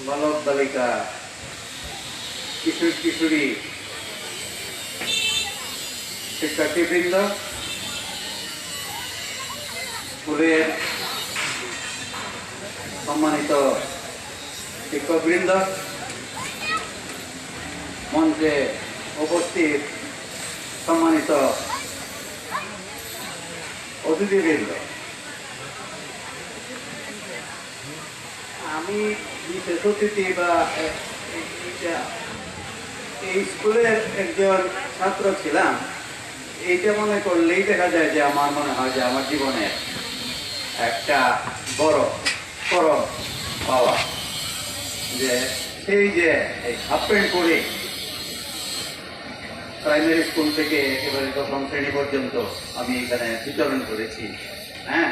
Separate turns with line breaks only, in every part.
বালক বালিকা, কিশোর কিশোরী, শিক্ষার্থীবৃন্দ, স্কুলের সম্মানিত শিক্ষকবৃন্দ, মঞ্চে উপস্থিত সম্মানিত অতিথিবৃন্দ, আমি বিশেষ অতিথি বা এই স্কুলের একজন ছাত্র ছিলাম। এইটা মনে করলেই দেখা যায় যে আমার মনে হয় যে আমার জীবনে একটা বড় পরম পাওয়া, যে সেই যে এই হাফ প্যান্ট পরে প্রাইমারি স্কুল থেকে একেবারে প্রথম শ্রেণী পর্যন্ত আমি এখানে বিচরণ করেছি। হ্যাঁ,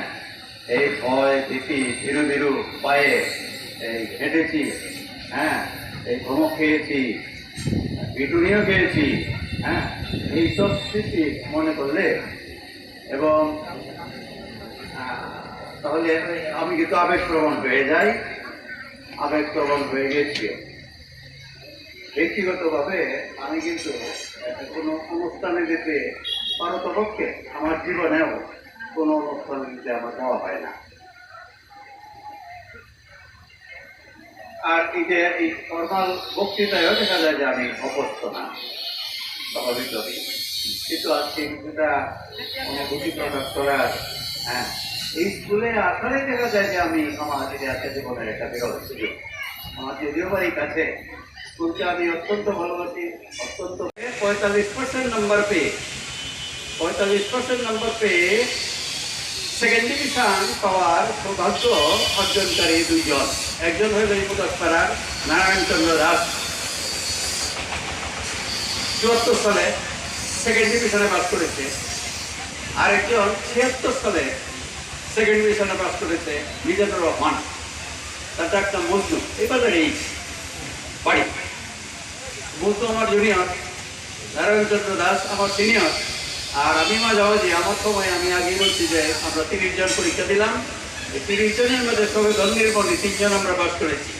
এই ভয় ভীতি ধীরু ধীরু পায়ে এই হেঁটেছি। হ্যাঁ, এই ধমক খেয়েছি, পিটুনিও খেয়েছি। হ্যাঁ, এইসব স্মৃতি মনে করলে এবং তাহলে আমি কিন্তু আবেগপ্রবণ হয়ে যাই, আবেগপ্রবণ হয়ে গেছি। ব্যক্তিগতভাবে আমি কিন্তু কোনো অনুষ্ঠানে যেতে পারতপক্ষে আমার জীবনেও কোনো অনুষ্ঠানে যেতে আমার দেওয়া হয় না। আর এই যে এই ফর্মাল বক্তৃতায়ও দেখা যায় যে আমি অভ্যস্ত না স্বাভাবিকভাবেই, কিন্তু আজকে কিছুটা অনুভূতি প্রকাশ করার, হ্যাঁ, এই স্কুলে আসলেই দেখা যায় যে আমি আমার আজকে জীবনের একটা বিরল সুযোগ। আমার যদিও বাড়ির কাছে, স্কুলকে আমি অত্যন্ত ভালোবাসি, অত্যন্ত। 45% নম্বর পেয়ে 45% নম্বর পেয়ে সেকেন্ড ডিভিশন পাওয়ার সৌভাগ্য অর্জনকারী দুইজন। একজন হল এই মুদাসপাড়ার নারায়ণচন্দ্র দাস, 74 সালে সেকেন্ড ডিভিশনে পাস করেছে। আরেকজন 76 সালে সেকেন্ড ডিভিশনে পাস করেছে, মিজানুর রহমান। তার একটা মজনু, এবার এই বাড়ি মজনু আমার জুনিয়র, নারায়ণচন্দ্র দাস আমার সিনিয়র। আর আমি মাঝামাঝি, আমার সময় আমি আগে বলছি যে আমরা 30 জন পরীক্ষা দিলাম। এই 30 জনের মধ্যে সবে নির্মণী 3 জন আমরা পাস করেছি।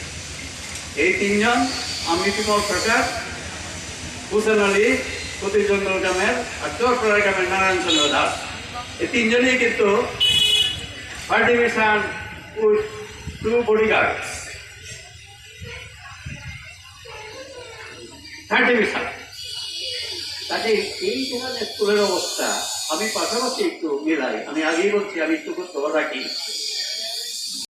এই 3 জন, আমি বিমল সরকার, হুসেন আলী প্রতিজঙ্গল গ্রামের, আর চরপাড়া গ্রামের নারায়ণচন্দ্র দাস। এই 3 জনই কিন্তু first division with 2 bodyguard, third division. কাজে এই ধরনের স্কুলের অবস্থা আমি পাশাপাশি একটু মিলাই। আমি আগেই বলছি আমি একটু খবর রাখি